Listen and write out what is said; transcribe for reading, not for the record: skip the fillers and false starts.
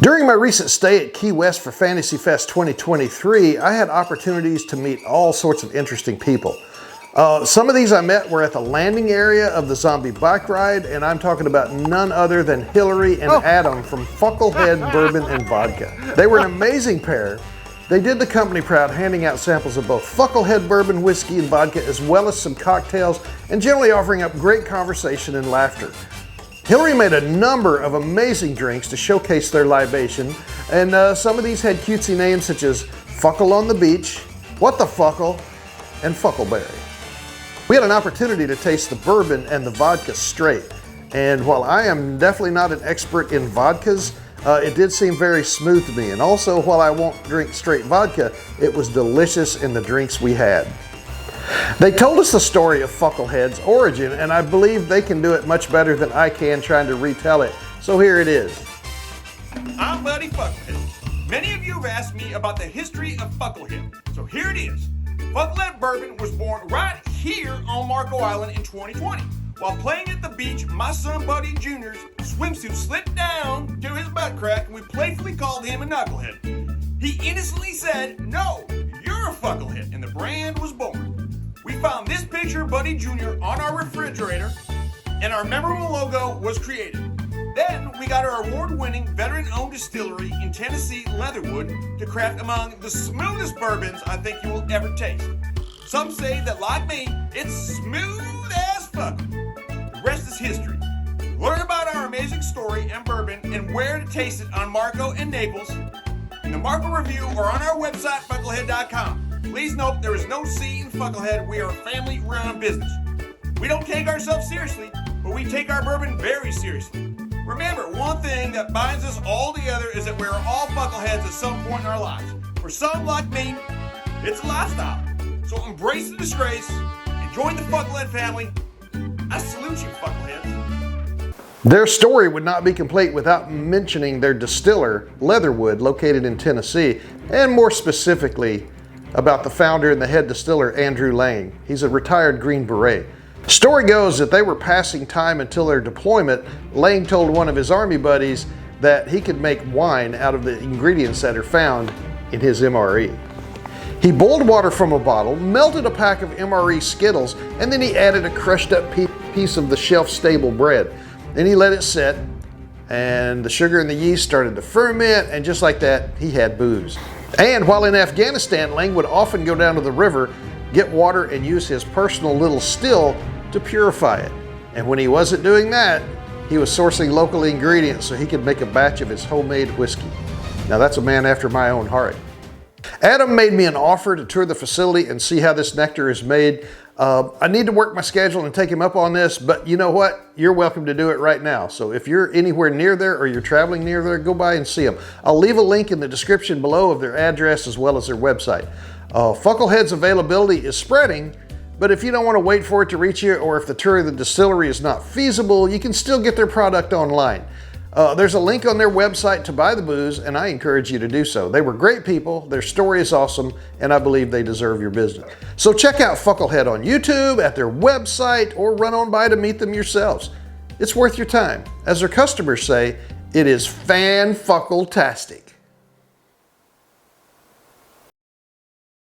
During my recent stay at Key West for Fantasy Fest 2023, I had opportunities to meet all sorts of interesting people. Some of these I met were at the landing area of the zombie bike ride, and I'm talking about none other than Hillary and Adam from Fuklehead Bourbon and Vodka. They were an amazing pair. They did the company proud, handing out samples of both Fuklehead Bourbon, whiskey, and vodka, as well as some cocktails, and generally offering up great conversation and laughter. Hillary made a number of amazing drinks to showcase their libation, and some of these had cutesy names such as Fuckle on the Beach, What the Fuckle, and Fuckleberry. We had an opportunity to taste the bourbon and the vodka straight, and while I am definitely not an expert in vodkas, it did seem very smooth to me. And also, while I won't drink straight vodka, it was delicious in the drinks we had. They told us the story of Fuklehead's origin, and I believe they can do it much better than I can trying to retell it. So here it is. I'm Buddy Fuklehead. Many of you have asked me about the history of Fuklehead, so here it is. Fuklehead Bourbon was born right here on Marco Island in 2020. While playing at the beach, my son Buddy Jr.'s swimsuit slipped down to his butt crack, and we playfully called him a knucklehead. He innocently said, "No, you're a Fuklehead," and the brand was born. We found this picture of Buddy Jr. on our refrigerator, and our memorable logo was created. Then we got our award-winning veteran-owned distillery in Tennessee, Leatherwood, to craft among the smoothest bourbons I think you will ever taste. Some say that, like me, it's smooth as fuck. The rest is history. Learn about our amazing story and bourbon and where to taste it on Marco and Naples, in the Marco Review, or on our website, Fuklehead.com. Please note there is no C in Fuklehead. We are a family-run business. We don't take ourselves seriously, but we take our bourbon very seriously. Remember, one thing that binds us all together is that we're all Fukleheads at some point in our lives. For some, like me, it's a lifestyle. So embrace the disgrace and join the Fuklehead family. I salute you, Fukleheads. Their story would not be complete without mentioning their distiller, Leatherwood, located in Tennessee, and more specifically, about the founder and the head distiller, Andrew Lane. He's a retired Green Beret. Story goes that they were passing time until their deployment. Lane told one of his Army buddies that he could make wine out of the ingredients that are found in his MRE. He boiled water from a bottle, melted a pack of MRE Skittles, and then he added a crushed up piece of the shelf-stable bread. Then he let it set, and the sugar and the yeast started to ferment, and just like that, he had booze. And while in Afghanistan, Lane would often go down to the river, get water, and use his personal little still to purify it. And when he wasn't doing that, he was sourcing local ingredients so he could make a batch of his homemade whiskey. Now that's a man after my own heart. Adam made me an offer to tour the facility and see how this nectar is made. I need to work my schedule and take him up on this, but you know what? You're welcome to do it right now. So if you're anywhere near there or you're traveling near there, go by and see them. I'll leave a link in the description below of their address as well as their website. Fuklehead's availability is spreading, but if you don't want to wait for it to reach you, or if the tour of the distillery is not feasible, you can still get their product online. There's a link on their website to buy the booze, and I encourage you to do so. They were great people, their story is awesome, and I believe they deserve your business. So check out Fuklehead on YouTube, at their website, or run on by to meet them yourselves. It's worth your time. As their customers say, it is fan-fuckle-tastic.